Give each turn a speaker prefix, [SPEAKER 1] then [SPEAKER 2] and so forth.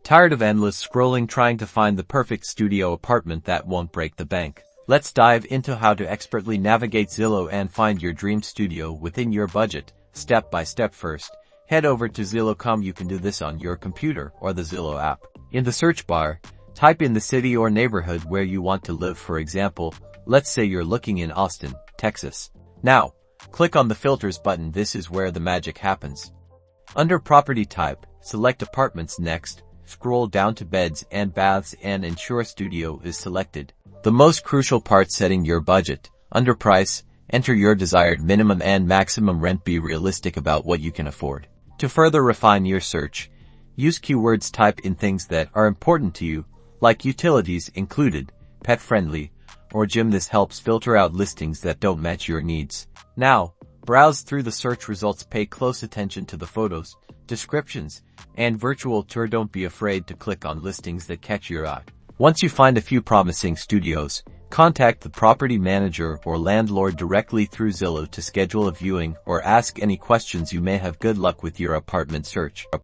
[SPEAKER 1] Tired of endless scrolling trying to find the perfect studio apartment that won't break the bank? Let's dive into how to expertly navigate Zillow and find your dream studio within your budget, step by step. First, head over to Zillow.com. You can do this on your computer or the Zillow app. In the search bar, type in the city or neighborhood where you want to live. For example, let's say you're looking in Austin, Texas. Now, click on the filters button. This is where the magic happens. Under property type, select apartments. Next, scroll down to beds and baths and ensure studio is selected. The most crucial part, setting your budget. Under price, enter your desired minimum and maximum rent. Be realistic about what you can afford. To further refine your search, use keywords. Type in things that are important to you, like utilities included, pet friendly, or gym. This helps filter out listings that don't match your needs. Now, browse through the search results. Pay close attention to the photos, descriptions, and virtual tour. Don't be afraid to click on listings that catch your eye. Once you find a few promising studios, contact the property manager or landlord directly through Zillow to schedule a viewing or ask any questions you may have. Good luck with your apartment search.